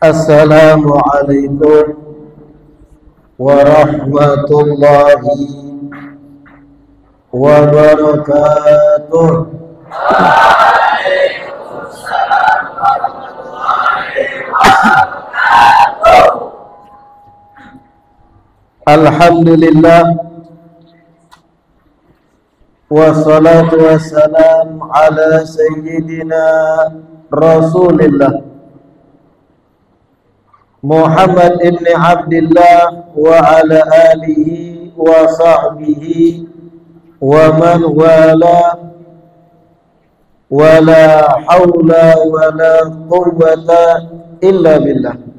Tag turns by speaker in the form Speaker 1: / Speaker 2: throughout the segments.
Speaker 1: Assalamualaikum warahmatullahi wabarakatuh. Waalaikumsalam warahmatullahi wabarakatuh. Alhamdulillah wassalatu wassalam ala sayyidina Rasulillah Muhammad ibn Abdillah wa ala alihi wa sahbihi wa man wala wa la hawla wa la quwwata illa billah.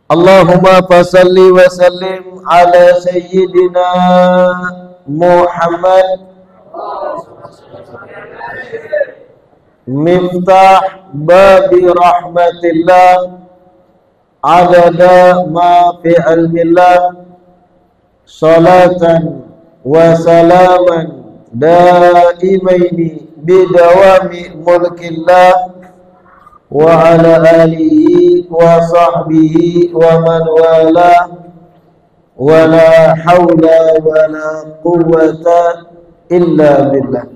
Speaker 1: Allahumma fasalli wa sallim ala sayyidina Muhammad miftah babi rahmatillah adada ma fi ilmillah salatan wa salaman daimaini bidawami mulkillah wa ala alihi wa sahbihi wa man wala wa la hawla wa la quwwata illa billah.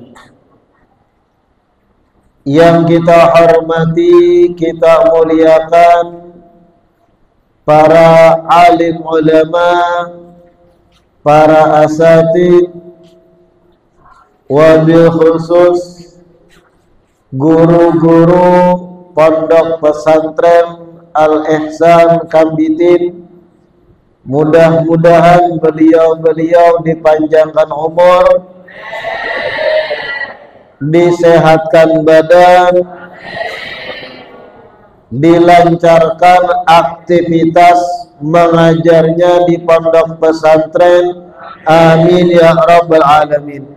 Speaker 1: Yang kita hormati, kita muliakan para alim ulama, para asatid, wabil khusus guru-guru pondok pesantren Al-Ihsan Kambitin. Mudah-mudahan beliau-beliau dipanjangkan umur, disehatkan badan, dilancarkan aktivitas mengajarnya di pondok pesantren. Amin ya rabbal alamin.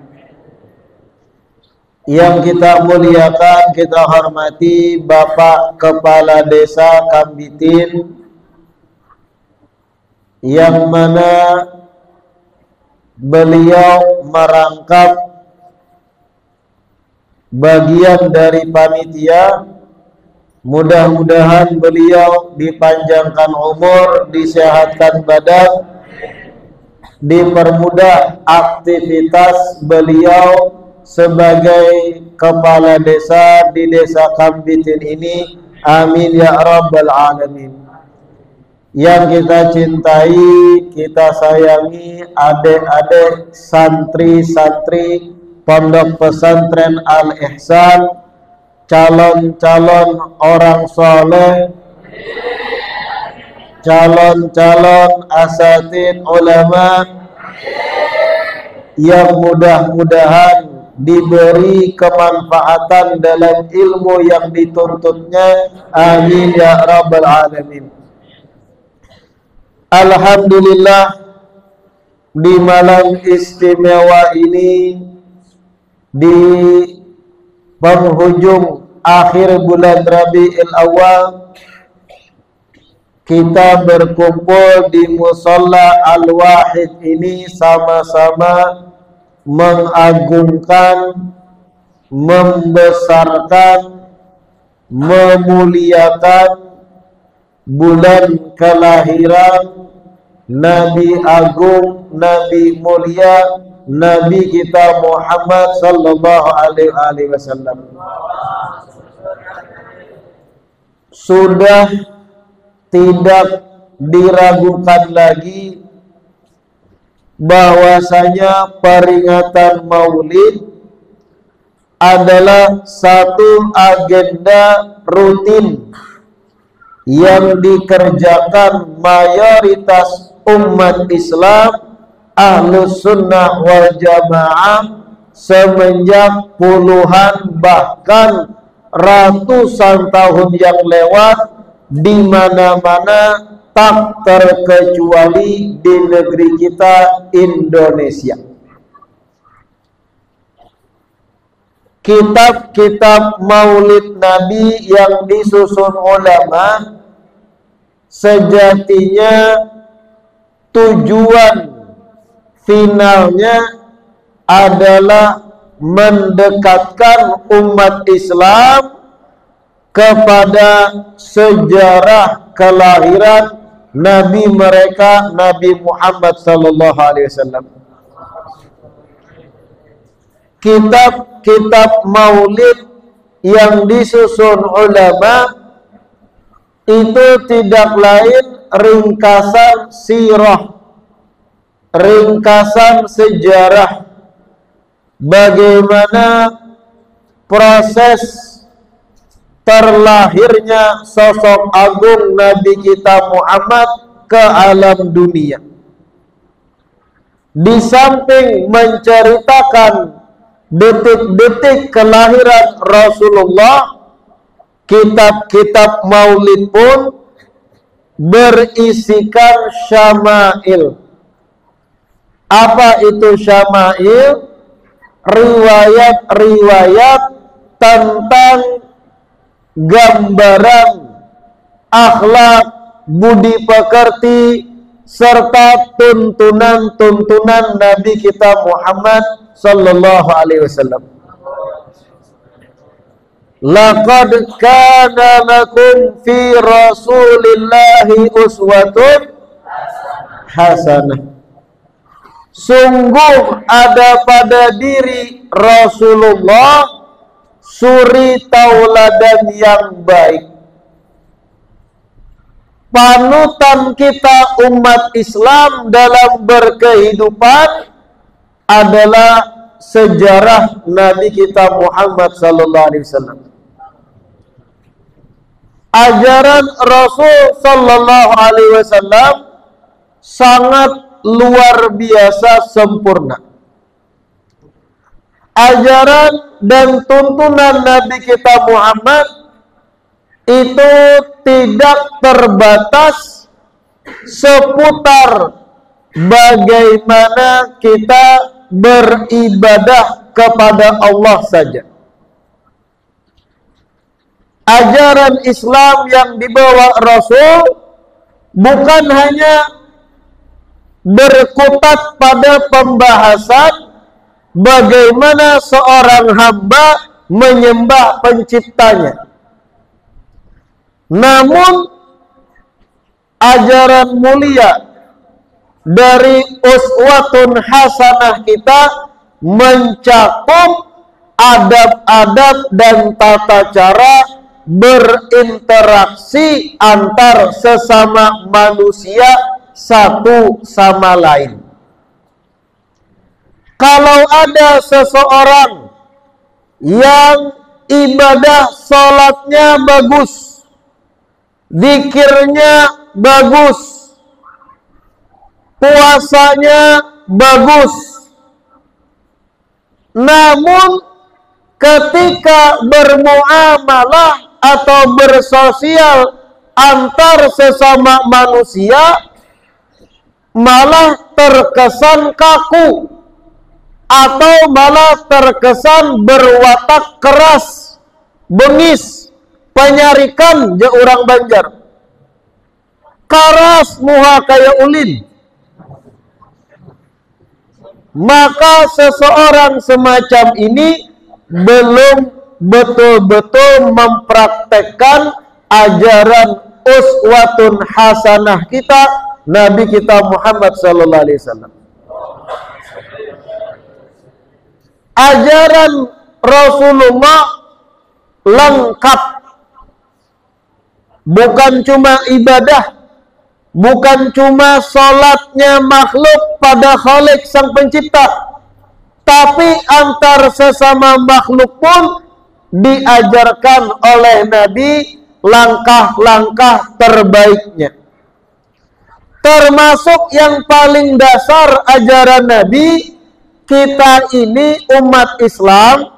Speaker 1: Yang kita muliakan, kita hormati Bapak Kepala Desa Kambitin, yang mana beliau merangkap bagian dari panitia. Mudah-mudahan beliau dipanjangkan umur, disehatkan badan, dipermudah aktivitas beliau sebagai kepala desa di desa Kambitin ini. Amin ya rabbal alamin. Yang kita cintai, kita sayangi adik-adik santri-santri pondok pesantren Al-Ihsan, calon-calon orang soleh, calon-calon asatid ulama, yang mudah-mudahan diberi kemanfaatan dalam ilmu yang dituntutnya. Amin ya rabbal alamin. Alhamdulillah, di malam istimewa ini, di penghujung akhir bulan Rabiul Awal, kita berkumpul di Musalla Al-Wahid ini sama-sama mengagungkan, membesarkan, memuliakan bulan kelahiran Nabi Agung, Nabi mulia, Nabi kita Muhammad sallallahu alaihi wasallam. Sudah tidak diragukan lagi bahwasanya peringatan Maulid adalah satu agenda rutin yang dikerjakan mayoritas umat Islam Ahlus Sunnah wal Jamaah semenjak puluhan bahkan ratusan tahun yang lewat, di mana-mana tak terkecuali di negeri kita Indonesia. Kitab-kitab Maulid Nabi yang disusun ulama sejatinya tujuan finalnya adalah mendekatkan umat Islam kepada sejarah kelahiran Nabi mereka, Nabi Muhammad sallallahu alaihi wasallam. Kitab-kitab maulid yang disusun ulama itu tidak lain ringkasan sirah, ringkasan sejarah bagaimana proses terlahirnya sosok agung Nabi kita Muhammad ke alam dunia. Di samping menceritakan detik-detik kelahiran Rasulullah, kitab-kitab maulid pun berisikan syama'il. Apa itu syama'il? Riwayat-riwayat tentang gambaran akhlak, budi pekerti, serta tuntunan-tuntunan Nabi kita Muhammad sallallahu alaihi wasallam. Laqad kana lakum fi Rasulillahi uswatun hasanah. Sungguh ada pada diri Rasulullah suri tauladan yang baik. Panutan kita umat Islam dalam berkehidupan adalah sejarah Nabi kita Muhammad sallallahu alaihi wasallam. Ajaran Rasul sallallahu alaihi wasallam sangat luar biasa sempurna. Ajaran dan tuntunan Nabi kita Muhammad itu tidak terbatas seputar bagaimana kita beribadah kepada Allah saja. Ajaran Islam yang dibawa Rasul bukan hanya berkutat pada pembahasan bagaimana seorang hamba menyembah penciptanya, namun ajaran mulia dari uswatun hasanah kita mencakup adab-adab dan tata cara berinteraksi antar sesama manusia satu sama lain. Kalau ada seseorang yang ibadah salatnya bagus, zikirnya bagus, puasanya bagus, namun ketika bermuamalah atau bersosial antar sesama manusia malah terkesan kaku atau malah terkesan berwatak keras, bengis, penyarikan je orang Banjar. Karas muha kaya ulin. Maka seseorang semacam ini belum betul-betul mempraktekkan ajaran uswatun hasanah kita, Nabi kita Muhammad sallallahu alaihi wasallam. Ajaran Rasulullah lengkap, bukan cuma ibadah, bukan cuma sholatnya makhluk pada Khalik sang pencipta, tapi antar sesama makhluk pun diajarkan oleh Nabi langkah-langkah terbaiknya. Termasuk yang paling dasar ajaran Nabi, kita ini umat Islam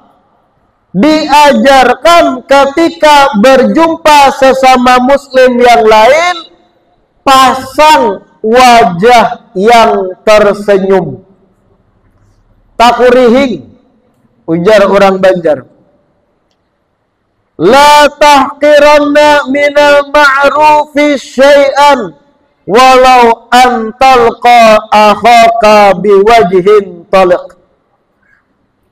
Speaker 1: diajarkan ketika berjumpa sesama muslim yang lain, pasang wajah yang tersenyum. Takurihing, ujar orang Banjar. La tahqiranna minal ma'rufi syai'an walau antalqa akhaka biwajhin taliq.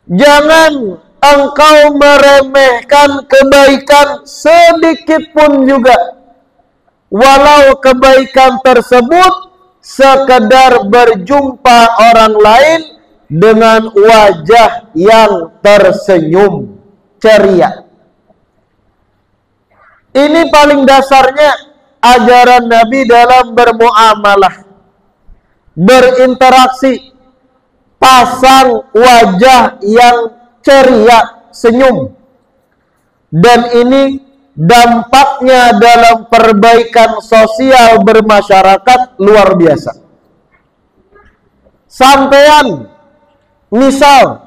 Speaker 1: Jangan engkau meremehkan kebaikan sedikit pun juga, walau kebaikan tersebut sekedar berjumpa orang lain dengan wajah yang tersenyum ceria. Ini paling dasarnya ajaran Nabi dalam bermuamalah, berinteraksi, pasang wajah yang ceria, senyum. Dan ini dampaknya dalam perbaikan sosial bermasyarakat luar biasa. Sampean misal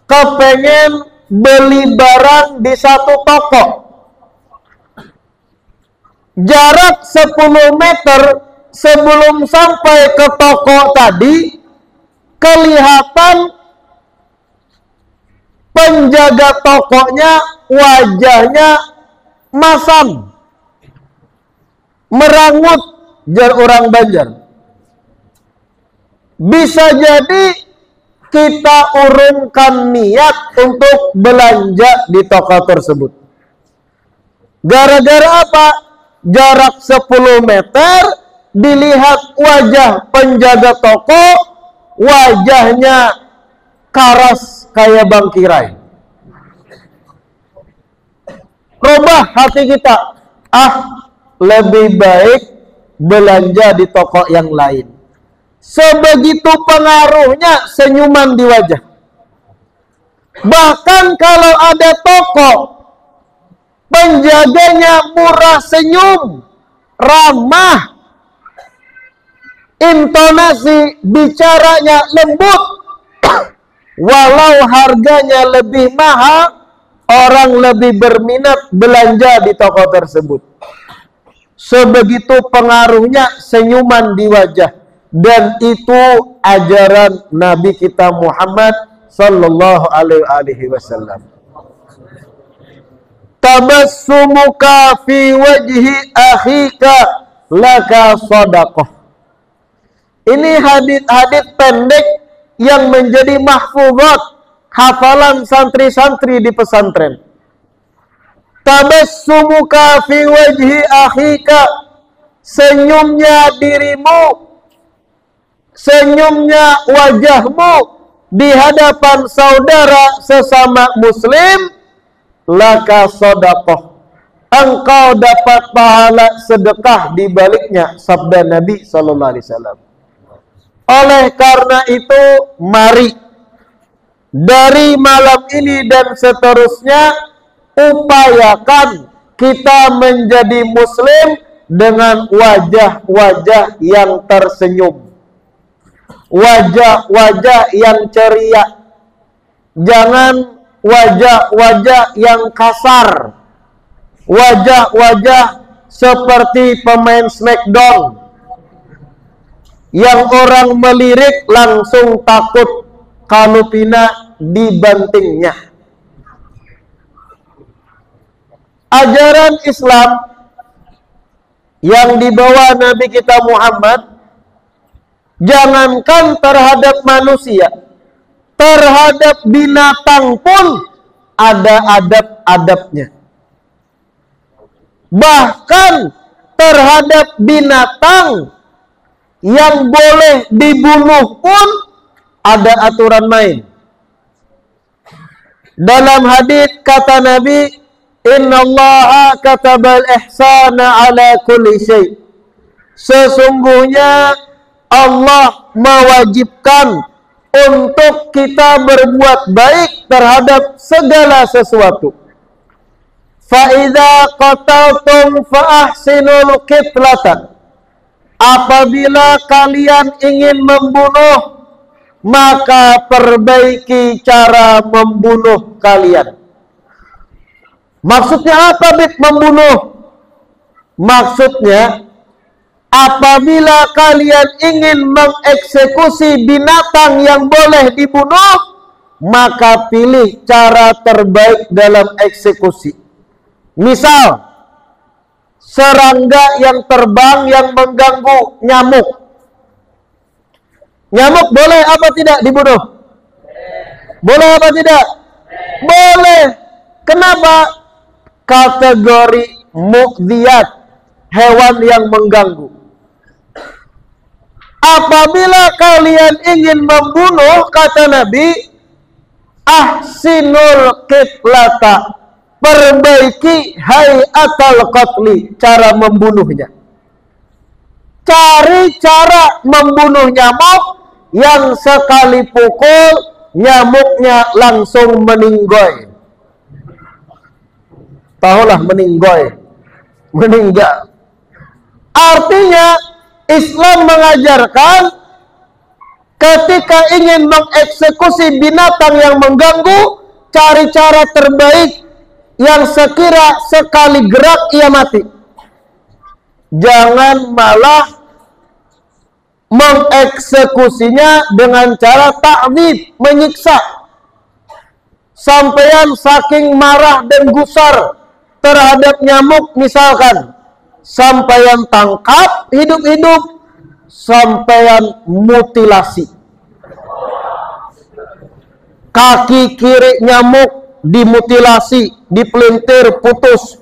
Speaker 1: kepengen beli barang di satu toko, jarak 10 meter sebelum sampai ke toko tadi, kelihatan penjaga tokonya wajahnya masam, merangut, jar orang Banjar. Bisa jadi kita urungkan niat untuk belanja di toko tersebut. Gara-gara apa? Jarak 10 meter, dilihat wajah penjaga toko, wajahnya karas kayak bangkirai. Rubah hati kita. Lebih baik belanja di toko yang lain. Sebegitu pengaruhnya senyuman di wajah. Bahkan kalau ada toko, penjaganya murah senyum, ramah, intonasi bicaranya lembut, walau harganya lebih mahal, orang lebih berminat belanja di toko tersebut. Sebegitu pengaruhnya senyuman di wajah. Dan itu ajaran Nabi kita Muhammad sallallahu alaihi wasallam. Tabassumuka fi wajhi akhika laka shadaqah. Ini hadits-hadits pendek yang menjadi mahfuzat, hafalan santri-santri di pesantren. Tabassumuka fi wajhi akhika, senyumnya dirimu, senyumnya wajahmu di hadapan saudara sesama muslim, laka shadaqah, engkau dapat pahala sedekah di baliknya, sabda Nabi sallallahu alaihi wasallam. Oleh karena itu, mari dari malam ini dan seterusnya upayakan kita menjadi muslim dengan wajah-wajah yang tersenyum, wajah-wajah yang ceria. Jangan wajah-wajah yang kasar, wajah-wajah seperti pemain Smackdown yang orang melirik langsung takut kalau pina dibantingnya. Ajaran Islam yang dibawa Nabi kita Muhammad, jangankan terhadap manusia, terhadap binatang pun ada adab-adabnya. Bahkan terhadap binatang yang boleh dibunuh pun ada aturan main. Dalam hadits kata Nabi, innallaha katabal ihsana ala kulli syai. Sesungguhnya Allah mewajibkan untuk kita berbuat baik terhadap segala sesuatu. Fa idza qataltum fa ahsinul qitlata. Apabila kalian ingin membunuh, maka perbaiki cara membunuh kalian. Maksudnya apa, membunuh? Maksudnya, apabila kalian ingin mengeksekusi binatang yang boleh dibunuh, maka pilih cara terbaik dalam eksekusi. Misal, serangga yang terbang yang mengganggu nyamuk. Nyamuk boleh apa tidak dibunuh? Boleh apa tidak? Boleh. Kenapa? Kategori mu'diyat, hewan yang mengganggu. Apabila kalian ingin membunuh, kata Nabi, ahsinul qitlata, perbaiki hayatal qatli, cara membunuhnya. Cari cara membunuh nyamuk yang sekali pukul nyamuknya langsung meninggoy. Tahulah meninggoy, meninggal. Artinya Islam mengajarkan ketika ingin mengeksekusi binatang yang mengganggu, cari cara terbaik yang sekira sekali gerak ia mati. Jangan malah mengeksekusinya dengan cara ta'dzib, menyiksa. Sampeyan saking marah dan gusar terhadap nyamuk misalkan, sampeyan tangkap hidup-hidup, sampeyan mutilasi. Kaki kiri nyamuk dimutilasi, dipelintir, putus.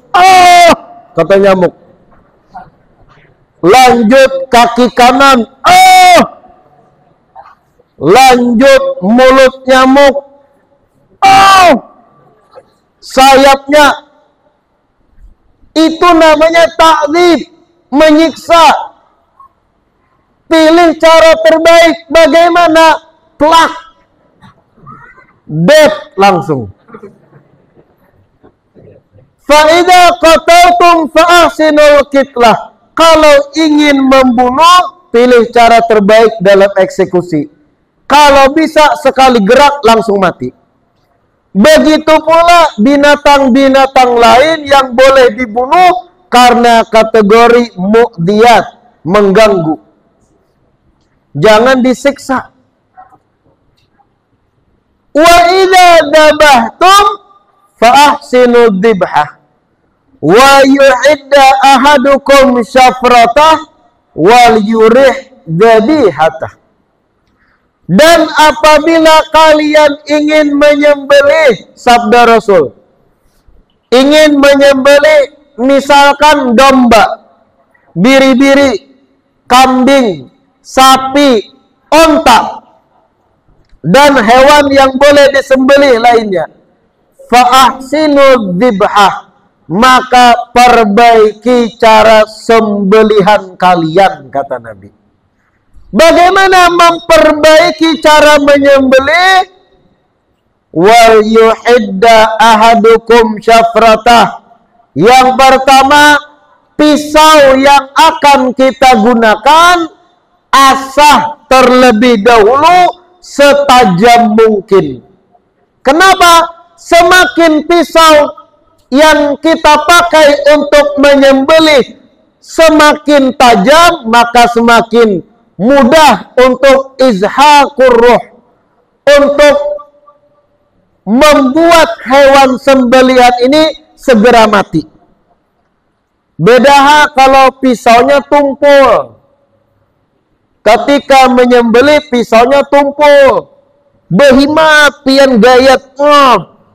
Speaker 1: Kata nyamuk. Lanjut kaki kanan. Lanjut mulut nyamuk. Sayapnya. Itu namanya ta'dzib, menyiksa. Pilih cara terbaik. Bagaimana? Plak. Death langsung. Fa'idha qataltum fa'ahsinul qitlah. Kalau ingin membunuh, pilih cara terbaik dalam eksekusi. Kalau bisa sekali gerak langsung mati. Begitu pula binatang-binatang lain yang boleh dibunuh karena kategori mu'diyat, mengganggu. Jangan disiksa. Wa idza dabahtum fa ahsinu dzibhah wa yu'idda ahadukum syafratah wal yurih dhabihatah. Dan apabila kalian ingin menyembelih, sabda Rasul, ingin menyembelih misalkan domba, biri-biri, kambing, sapi, onta, dan hewan yang boleh disembelih lainnya, fa'ahsinu dzibhah, maka perbaiki cara sembelihan kalian, kata Nabi. Bagaimana memperbaiki cara menyembelih? Wal yuhidda ahadukum syafratah. Yang pertama, pisau yang akan kita gunakan asah terlebih dahulu setajam mungkin. Kenapa? Semakin pisau yang kita pakai untuk menyembelih semakin tajam, maka semakin mudah untuk izhaqur ruh, untuk membuat hewan sembelihan ini segera mati. Beda kalau pisaunya tumpul. Ketika menyembelih pisaunya tumpul, behimat pian gayat,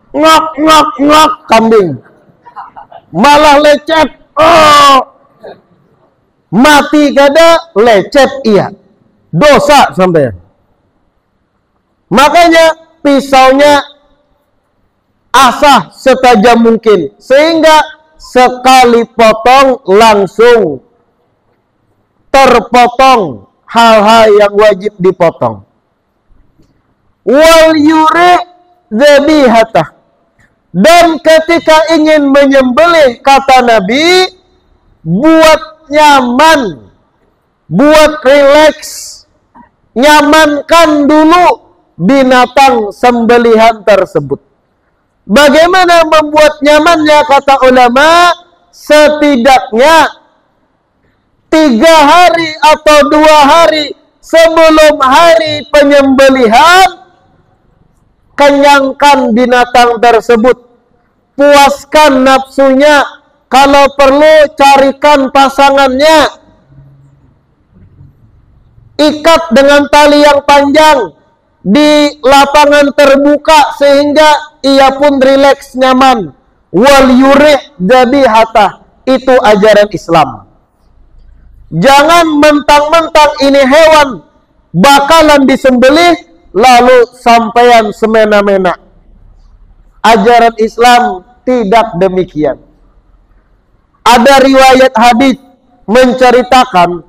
Speaker 1: ngok kambing, malah lecet, mati kada, lecet iya, dosa sampai. Makanya pisaunya asah setajam mungkin, sehingga sekali potong langsung terpotong hal-hal yang wajib dipotong. Wal yuri dhabihatah. Dan ketika ingin menyembelih, kata Nabi, buat nyaman, buat rileks, nyamankan dulu binatang sembelihan tersebut. Bagaimana membuat nyamannya, kata ulama? Setidaknya 3 hari atau 2 hari sebelum hari penyembelihan, kenyangkan binatang tersebut, puaskan nafsunya. Kalau perlu carikan pasangannya, ikat dengan tali yang panjang, di lapangan terbuka sehingga ia pun rileks nyaman. Wal yurih dzabihata, itu ajaran Islam. Jangan mentang-mentang ini hewan bakalan disembelih lalu sampean semena-mena. Ajaran Islam tidak demikian. Ada riwayat hadis menceritakan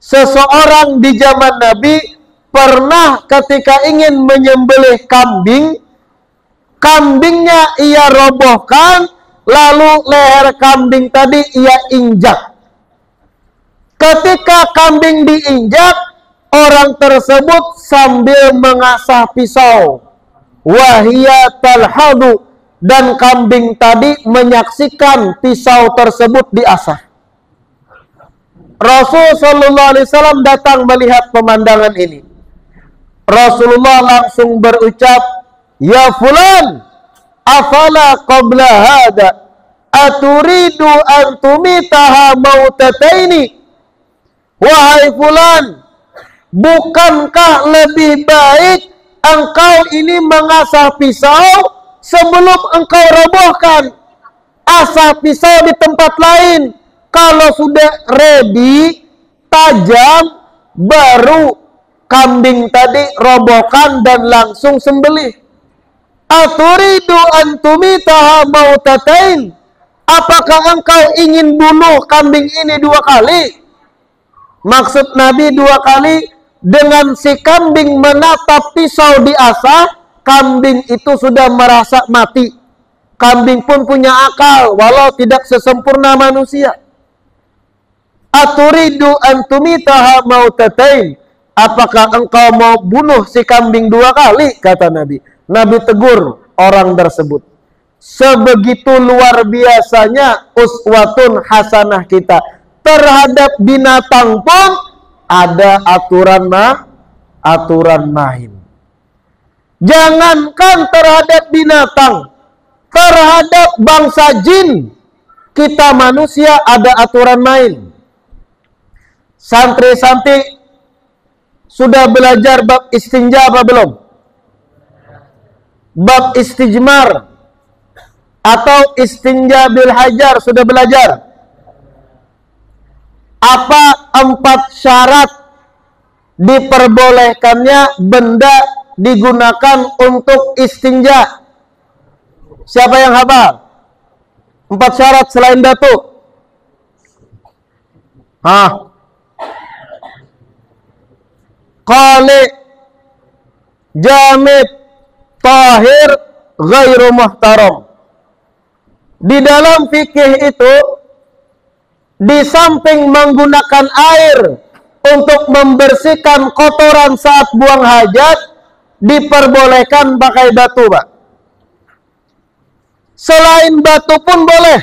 Speaker 1: seseorang di zaman Nabi pernah ketika ingin menyembelih kambing, kambingnya ia robohkan, lalu leher kambing tadi ia injak. Ketika kambing diinjak, orang tersebut sambil mengasah pisau. Wahia talhadu, dan kambing tadi menyaksikan pisau tersebut diasah. Rasul sallallahu alaihi wasallam datang melihat pemandangan ini. Rasulullah langsung berucap, "Ya fulan, afala qabla hada aturidu an tumitaha mautataini?" Wahai fulan, bukankah lebih baik engkau ini mengasah pisau sebelum engkau robohkan? Asah pisau di tempat lain. Kalau sudah ready, tajam, baru kambing tadi robohkan dan langsung sembelih. Aturidu antumitaha mautatain? Apakah engkau ingin bunuh kambing ini 2 kali? Maksud Nabi 2 kali, dengan si kambing menatap pisau diasah, kambing itu sudah merasa mati. Kambing pun punya akal, walau tidak sesempurna manusia. Aturidu antumitaha mautatain? Apakah engkau mau bunuh si kambing 2 kali? Kata Nabi. Nabi tegur orang tersebut. Sebegitu luar biasanya uswatun hasanah kita. Terhadap binatang pun ada aturan main. Jangankan terhadap binatang, terhadap bangsa jin, kita manusia ada aturan main. Santri-santri sudah belajar bab istinja apa belum? Bab istijmar atau istinja bil hajar sudah belajar? Apa 4 syarat diperbolehkannya benda digunakan untuk istinja? Siapa yang hafal? 4 syarat selain batu. Qali, jamid, tahir, ghairu muhtaram. Di dalam fikih itu, di samping menggunakan air untuk membersihkan kotoran saat buang hajat, diperbolehkan pakai batu, Pak. Selain batu pun boleh,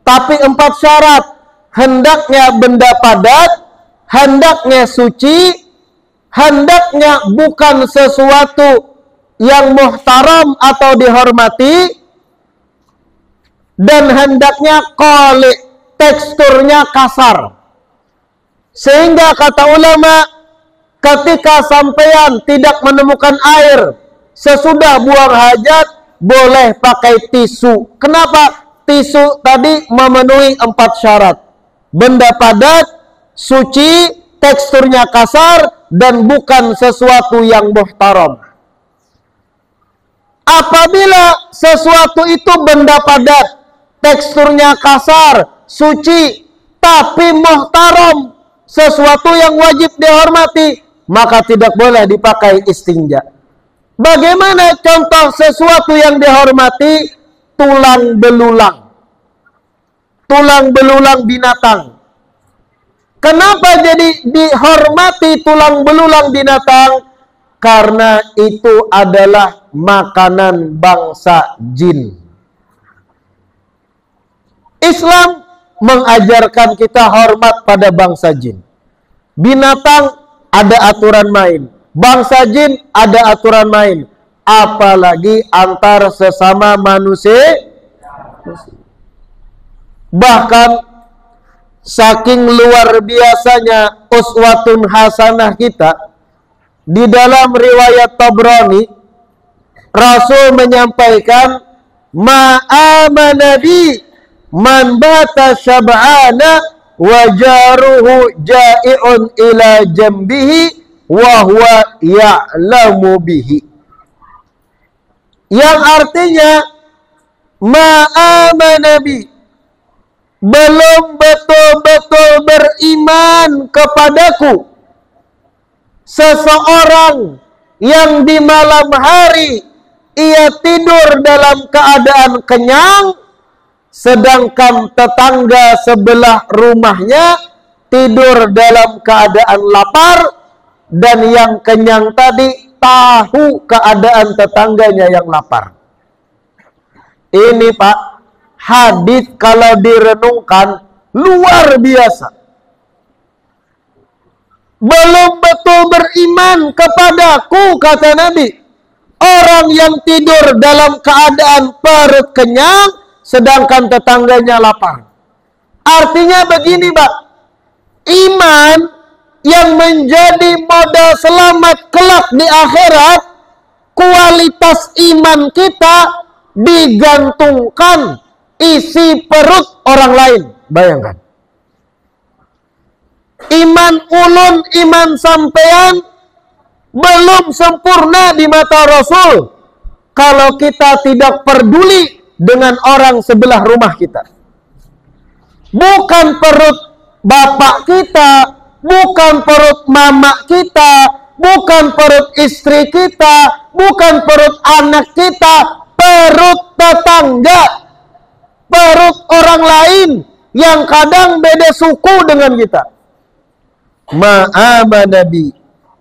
Speaker 1: tapi 4 syarat. Hendaknya benda padat, hendaknya suci, hendaknya bukan sesuatu yang muhtaram atau dihormati, dan hendaknya qali, teksturnya kasar. Sehingga kata ulama, ketika sampean tidak menemukan air sesudah buang hajat, boleh pakai tisu. Kenapa? Tisu tadi memenuhi 4 syarat. Benda padat, suci, teksturnya kasar, dan bukan sesuatu yang muhtaram. Apabila sesuatu itu benda padat, teksturnya kasar, suci, tapi muhtaram, sesuatu yang wajib dihormati, maka tidak boleh dipakai istinja. Bagaimana contoh sesuatu yang dihormati? Tulang belulang. Tulang belulang binatang. Kenapa jadi dihormati tulang belulang binatang? Karena itu adalah makanan bangsa jin. Islam mengajarkan kita hormat pada bangsa jin. Binatang ada aturan main, bangsa jin ada aturan main, apalagi antar sesama manusia. Bahkan saking luar biasanya uswatun hasanah kita, di dalam riwayat Tabrani, Rasul menyampaikan, ma'amana bi man bata syab'ana wa jaruhu ja'i'un ila jambihi wa huwa ya'lamu bihi. Yang artinya, ma'amana bi, belum betul-betul beriman kepadaku seseorang yang di malam hari ia tidur dalam keadaan kenyang, sedangkan tetangga sebelah rumahnya tidur dalam keadaan lapar, dan yang kenyang tadi tahu keadaan tetangganya yang lapar. Ini Pak, hadis kalau direnungkan luar biasa. Belum betul beriman kepadaku, kata Nabi, orang yang tidur dalam keadaan perut kenyang sedangkan tetangganya lapar. Artinya begini Pak, iman yang menjadi modal selamat kelak di akhirat, kualitas iman kita digantungkan isi perut orang lain. Bayangkan, iman ulun, iman sampean belum sempurna di mata Rasul kalau kita tidak peduli dengan orang sebelah rumah kita. Bukan perut bapak kita, bukan perut mama kita, bukan perut istri kita, bukan perut anak kita, perut tetangga, perut orang lain yang kadang beda suku dengan kita. Ma'amana bi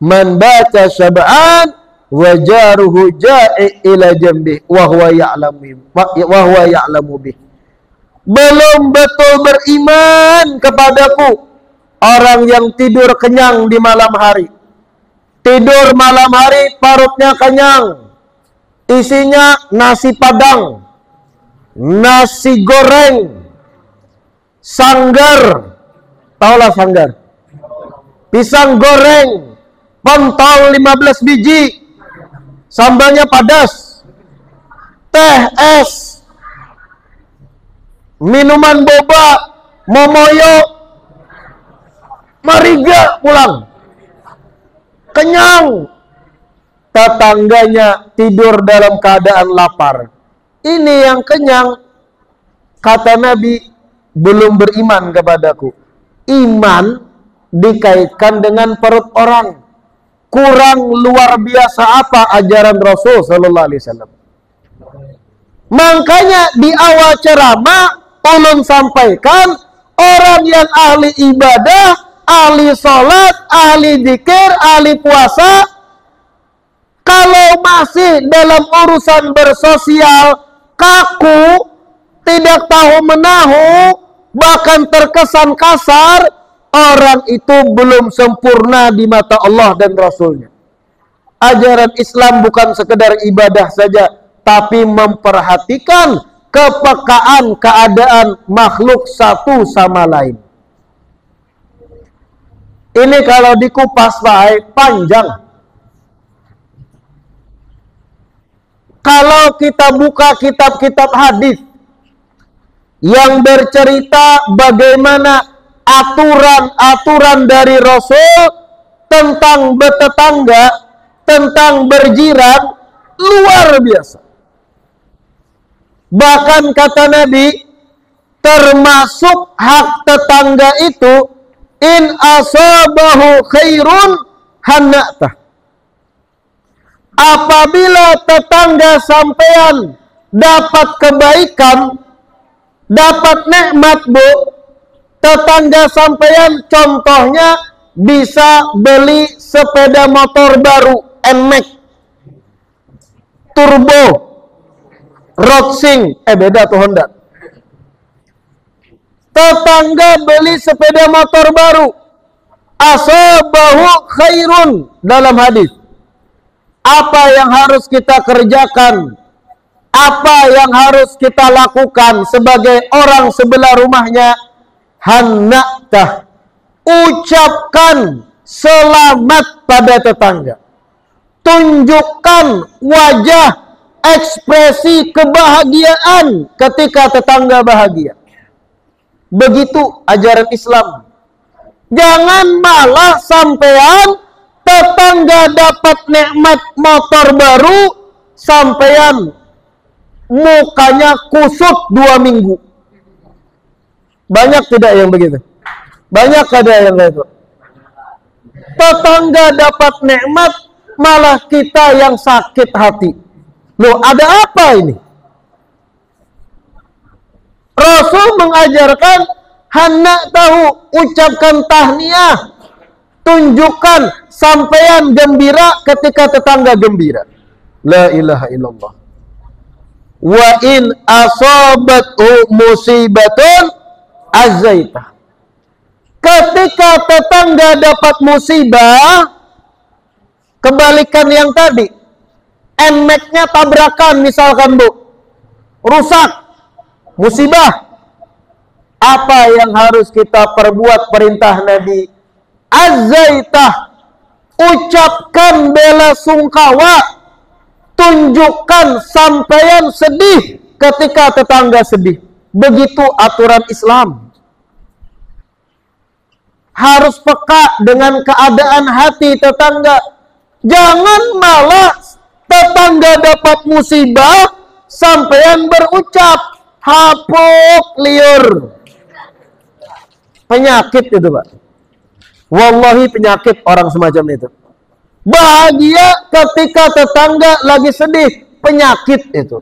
Speaker 1: man bata syab'an wa jaruhu ja'i ila jambih wa huwa ya'lamu bih. Belum betul beriman kepadaku orang yang tidur kenyang di malam hari. Tidur malam hari perutnya kenyang, isinya nasi padang, nasi goreng, sanggar, tahulah sanggar, pisang goreng, pentol 15 biji, sambalnya padas, teh es, minuman boba, momoyo, mariga pulang. Kenyang. Tetangganya tidur dalam keadaan lapar. Ini yang kenyang, kata Nabi, belum beriman kepadaku. Iman dikaitkan dengan perut orang. Kurang luar biasa apa ajaran Rasul sallallahu alaihi wasallam. Makanya di awal ceramah ulun sampaikan, orang yang ahli ibadah, ahli sholat, ahli zikir, ahli puasa, kalau masih dalam urusan bersosial kaku, tidak tahu menahu, bahkan terkesan kasar, orang itu belum sempurna di mata Allah dan Rasulnya. Ajaran Islam bukan sekedar ibadah saja, tapi memperhatikan kepekaan keadaan makhluk satu sama lain. Ini kalau dikupas baik panjang. Kalau kita buka kitab-kitab hadis yang bercerita bagaimana aturan-aturan dari Rasul tentang bertetangga, tentang berjiran, luar biasa. Bahkan kata Nabi, termasuk hak tetangga itu, in asabahu khairun hanna'tah. Apabila tetangga sampean dapat kebaikan, dapat nikmat Bu, tetangga sampean contohnya bisa beli sepeda motor baru, NMAX, turbo, Rodsing, beda tuh Honda. Tetangga beli sepeda motor baru, asabahu khairun dalam hadis. Apa yang harus kita kerjakan? Apa yang harus kita lakukan sebagai orang sebelah rumahnya? Hanna'tah, ucapkan selamat pada tetangga. tunjukkan wajah ekspresi kebahagiaan ketika tetangga bahagia. Begitu ajaran Islam. Jangan malah sampean tetangga dapat nikmat motor baru, sampean mukanya kusut 2 minggu. Banyak tidak yang begitu? Banyak ada yang kayak itu. Tetangga dapat nikmat, malah kita yang sakit hati. Loh, ada apa ini? Rasul mengajarkan, hendak tahu, ucapkan tahniah, tunjukkan sampean gembira ketika tetangga gembira. La ilaha illallah. Wa in asabathu musibatun azaitah. Ketika tetangga dapat musibah, kebalikan yang tadi, NMAX-nya tabrakan misalkan Bu, rusak, musibah. Apa yang harus kita perbuat perintah Nabi? Azaitah, ucapkan bela sungkawa, tunjukkan sampeyan sedih ketika tetangga sedih. Begitu aturan Islam. Harus peka dengan keadaan hati tetangga. Jangan malah tetangga dapat musibah, sampeyan berucap hapuk liur. Penyakit itu Pak. Wallahi penyakit orang semacam itu. Bahagia ketika tetangga lagi sedih. Penyakit itu.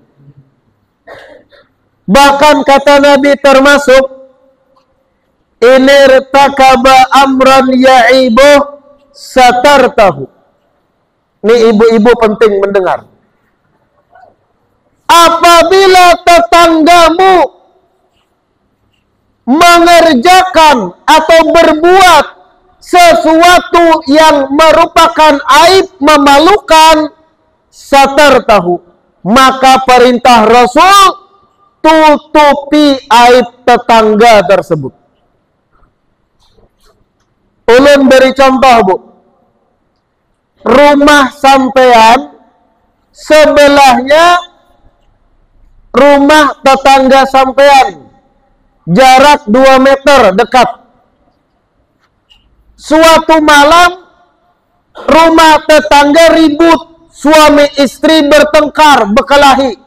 Speaker 1: Bahkan kata Nabi termasuk, inirtakaba amran ya'ibuh satartahu. Ini ibu-ibu penting mendengar. Apabila tetanggamu mengerjakan atau berbuat sesuatu yang merupakan aib, memalukan, satartahu, maka perintah Rasul, tutupi aib tetangga tersebut. Ulun beri contoh Bu. Rumah sampean sebelahnya rumah tetangga sampean, jarak 2 meter dekat. Suatu malam rumah tetangga ribut, suami istri bertengkar, berkelahi.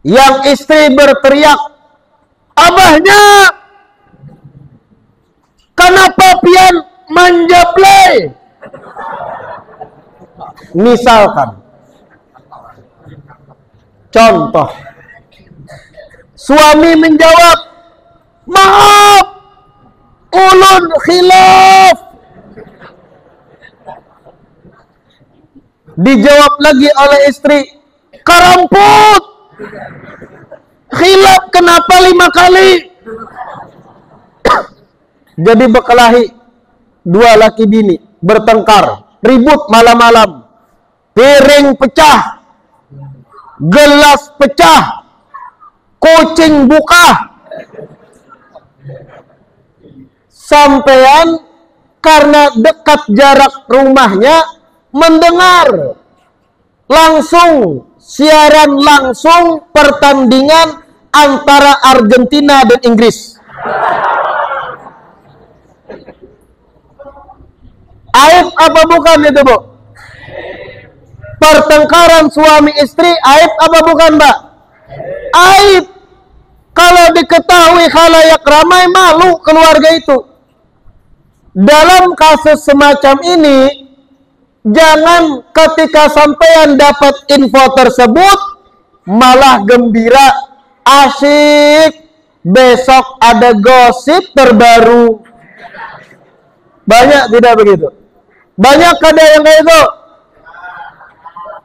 Speaker 1: Yang istri berteriak, abahnya, kenapa pian manjablay? Misalkan, contoh, suami menjawab, maaf, ulun khilaf. Dijawab lagi oleh istri, karamput, khilaf kenapa 5 kali? Jadi berkelahi, 2 laki bini bertengkar, ribut malam-malam, piring pecah, gelas pecah, kucing buka. Sampean karena dekat jarak rumahnya mendengar langsung, siaran langsung pertandingan antara Argentina dan Inggris. Aib apa bukan itu Bu? Pertengkaran suami istri, aib apa bukan Mbak? Aib. Kalau diketahui khalayak ramai, malu keluarga itu. Dalam kasus semacam ini, jangan ketika sampean dapat info tersebut malah gembira, asyik, besok ada gosip terbaru. Banyak tidak begitu? Banyak ada yang kayak itu.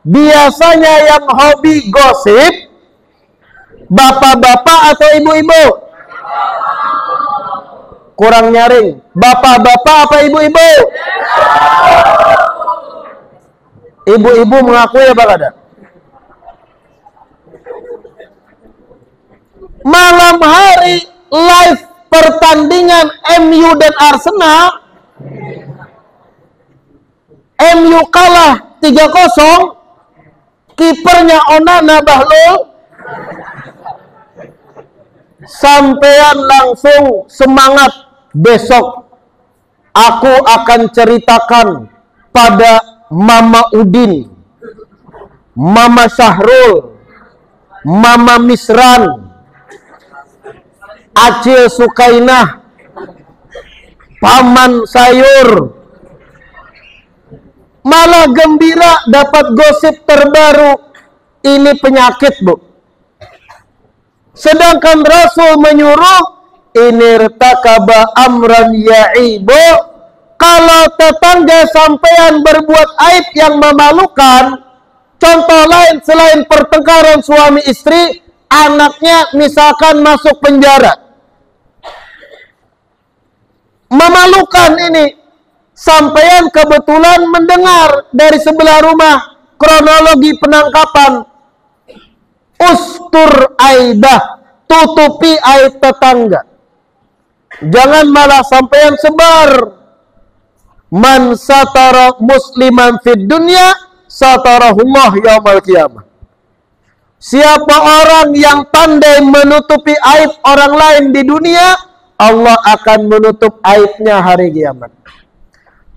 Speaker 1: Biasanya yang hobi gosip bapak-bapak atau ibu-ibu? Kurang nyaring. Bapak-bapak apa ibu-ibu? Ibu-ibu mengakui apa kada? Malam hari live pertandingan MU dan Arsenal, MU kalah 3-0, kipernya Onana Bahlul, sampean langsung semangat, besok aku akan ceritakan pada Mama Udin, Mama Syahrul, Mama Misran, Acil Sukainah, Paman Sayur. Malah gembira dapat gosip terbaru. Ini penyakit, Bu. Sedangkan Rasul menyuruh, inirtakaba amran ya'ibu, kalau tetangga sampean berbuat aib yang memalukan, contoh lain selain pertengkaran suami istri, anaknya misalkan masuk penjara. Memalukan ini. Sampean kebetulan mendengar dari sebelah rumah kronologi penangkapan. Ustur aidah, tutupi aib tetangga. Jangan malah sampean sebar. Man satara musliman fid dunya, satarahullah yaumal qiyamah. Siapa orang yang pandai menutupi aib orang lain di dunia, Allah akan menutup aibnya hari kiamat.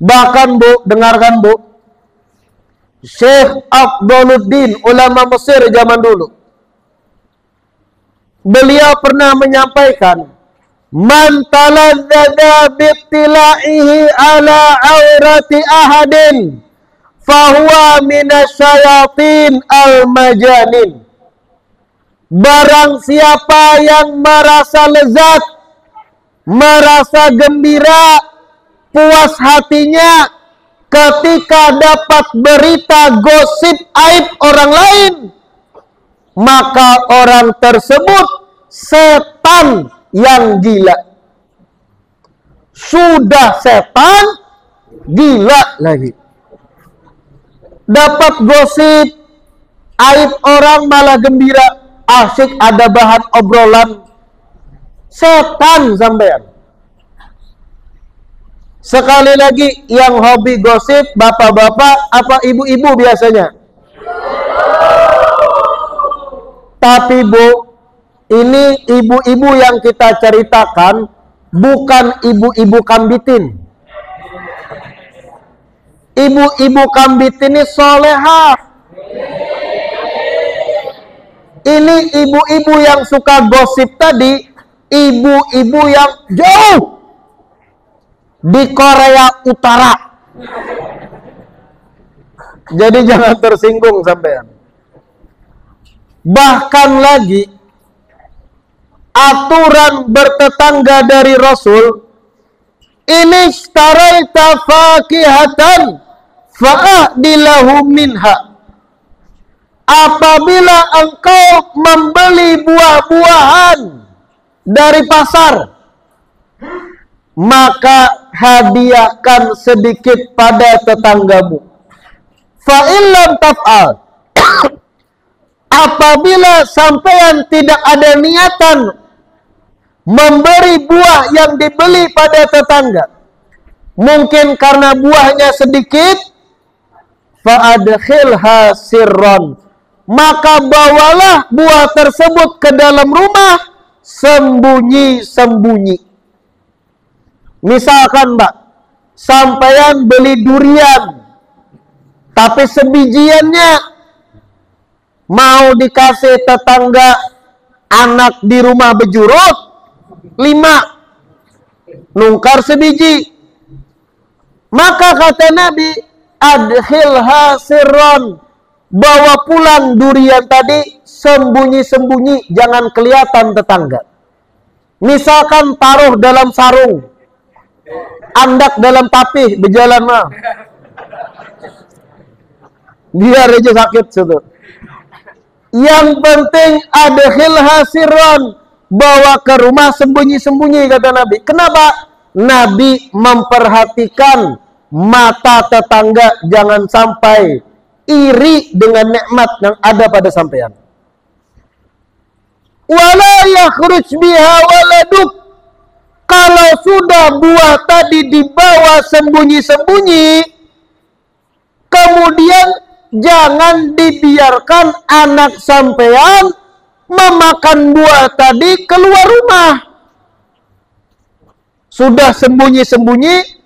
Speaker 1: Bahkan, Bu, dengarkan, Bu, Syekh Afdaluddin, ulama Mesir zaman dulu, beliau pernah menyampaikan, man taladzada bittila'ihi ala aurati ahadin fahuwa minasyayatin al-majanin. Barang siapa yang merasa lezat, merasa gembira, puas hatinya ketika dapat berita gosip aib orang lain, maka orang tersebut setan yang gila. Sudah setan, gila lagi. Dapat gosip aib orang malah gembira, asyik ada bahan obrolan. Setan sampean. Sekali lagi, yang hobi gosip bapak-bapak apa ibu-ibu biasanya? Tapi, Bu, ini ibu-ibu yang kita ceritakan bukan ibu-ibu kambitin. Ibu-ibu kambitin ini solehah. Ini ibu-ibu yang suka gosip tadi, ibu-ibu yang jauh di Korea Utara. Jadi jangan tersinggung sampean. Bahkan lagi, aturan bertetangga dari Rasul, ini istaraita fakihatan fa'adilahu minha. Apabila engkau membeli buah-buahan dari pasar, maka hadiahkan sedikit pada tetanggamu. Fa'illam taf'al. Apabila sampean tidak ada niatan memberi buah yang dibeli pada tetangga, mungkin karena buahnya sedikit, fa'adkhilha sirron, maka bawalah buah tersebut ke dalam rumah sembunyi-sembunyi. Misalkan, Mbak, sampean beli durian, tapi sebijiannya mau dikasih tetangga anak di rumah bejurut 5, nungkar sebiji. Maka kata Nabi, adkhilha sirron, bawa pulang durian tadi sembunyi-sembunyi, jangan kelihatan tetangga. Misalkan taruh dalam sarung, andak dalam tapih, berjalan mah. Biar aja sakit situ. Yang penting adkhilha sirron, bawa ke rumah sembunyi-sembunyi, kata Nabi. Kenapa? Nabi memperhatikan mata tetangga jangan sampai iri dengan nikmat yang ada pada sampean. Wala yakhruj biha waladuk. Kalau sudah buah tadi dibawa sembunyi-sembunyi, Kemudian jangan dibiarkan anak sampean memakan buah tadi keluar rumah. Sudah sembunyi-sembunyi,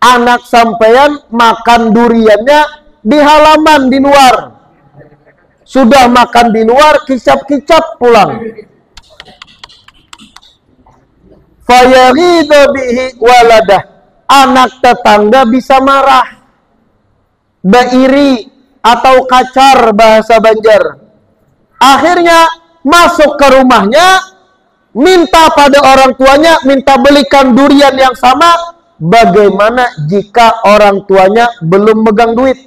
Speaker 1: anak sampean makan duriannya di halaman di luar. Sudah makan di luar, kicap-kicap pulang. Fayaghidha bihi waladah. Anak tetangga bisa marah. Bairi atau kacar bahasa Banjar. Akhirnya masuk ke rumahnya, minta pada orang tuanya, minta belikan durian yang sama. Bagaimana jika orang tuanya belum megang duit?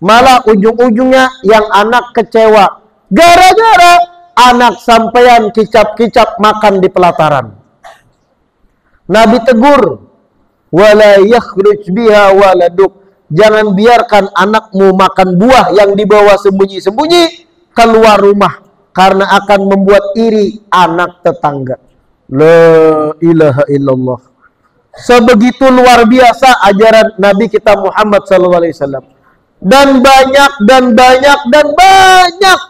Speaker 1: Malah ujung-ujungnya yang anak kecewa. Gara-gara anak sampean kicap-kicap makan di pelataran. Nabi tegur, wala yakhruj biha waladuk. Jangan biarkan anakmu makan buah yang dibawa sembunyi-sembunyi keluar rumah, karena akan membuat iri anak tetangga. La ilaha illallah. Sebegitu luar biasa ajaran Nabi kita Muhammad SAW. Dan banyak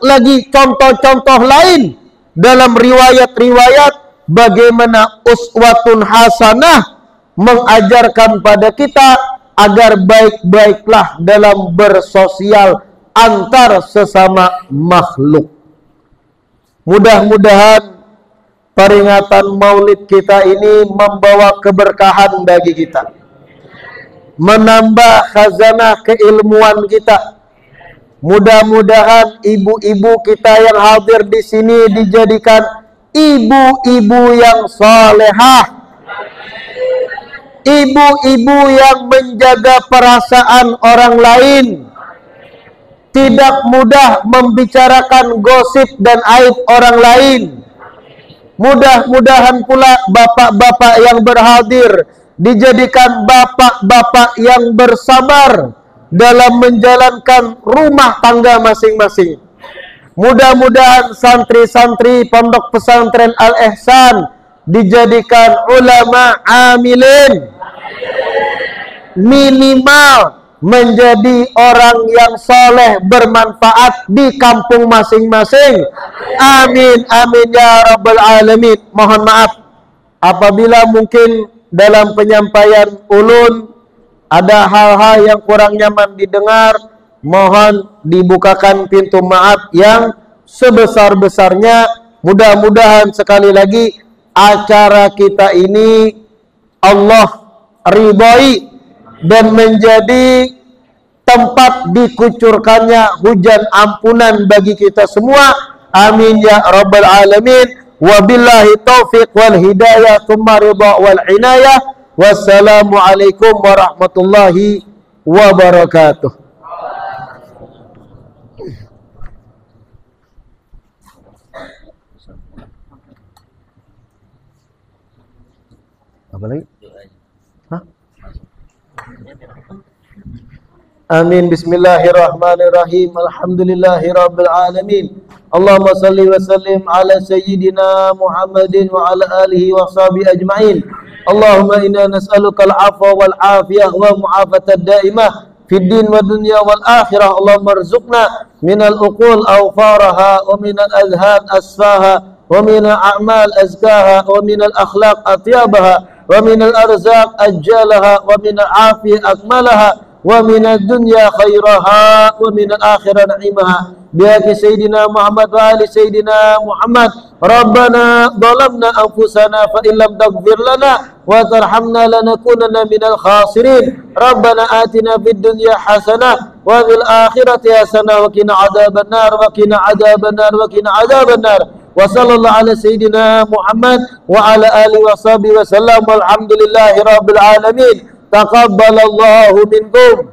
Speaker 1: lagi contoh-contoh lain dalam riwayat-riwayat bagaimana uswatun hasanah mengajarkan pada kita agar baik-baiklah dalam bersosial antar sesama makhluk. Mudah-mudahan peringatan Maulid kita ini membawa keberkahan bagi kita, menambah khazanah keilmuan kita. Mudah-mudahan ibu-ibu kita yang hadir di sini dijadikan ibu-ibu yang salehah, ibu-ibu yang menjaga perasaan orang lain, tidak mudah membicarakan gosip dan aib orang lain. Mudah-mudahan pula bapak-bapak yang berhadir dijadikan bapak-bapak yang bersabar dalam menjalankan rumah tangga masing-masing. Mudah-mudahan santri-santri pondok pesantren Al-Ihsan dijadikan ulama amilin, minimal menjadi orang yang soleh bermanfaat di kampung masing-masing. Amin, amin ya rabbal alamin. Mohon maaf apabila mungkin dalam penyampaian ulun ada hal-hal yang kurang nyaman didengar. Mohon dibukakan pintu maaf yang sebesar-besarnya. Mudah-mudahan sekali lagi acara kita ini Allah ridhoi dan menjadi tempat dikucurkannya hujan ampunan bagi kita semua. Amin ya rabbal alamin. Wabillahi taufiq wal hidayah thumma ridha wal inayah. Wassalamualaikum warahmatullahi wabarakatuh. Apa lagi? Hah? Amin. Bismillahirrahmanirrahim. Alhamdulillahirabbil alamin. Allahumma salli wa sallim ala sayyidina Muhammadin wa ala alihi wa sahbihi ajma'in. Allahumma inna nas'aluka al-'afwa wal 'afiyah wa mu'afatad daimah fid din wa dunya wal akhirah. Allahumma arzuqna minal uqul awfaraha wa minal azhan asfaha wa minal a'mal azkaha wa minal akhlaq atyabaha wa minal arzaq ajjalaha wa minal afiyah akmalaha wa minad dunya khairaha wa minal akhirah na'imaha biaki sayyidina Muhammad wa ali sayyidina Muhammad. Rabbana zalamna anfusana fa illam taghfir lana wa tarhamna lanakunanna minal khasirin. Rabbana atina fid dunya hasanah wa fil akhirati hasanah wa qina adzaban nar wa qina adzaban nar wa qina adzaban nar. Wa sallallahu ala sayyidina Muhammad wa ala alihi wa sahbihi wa sallam. Walhamdulillahi rabbil alamin. Taqabbalallahu minkum.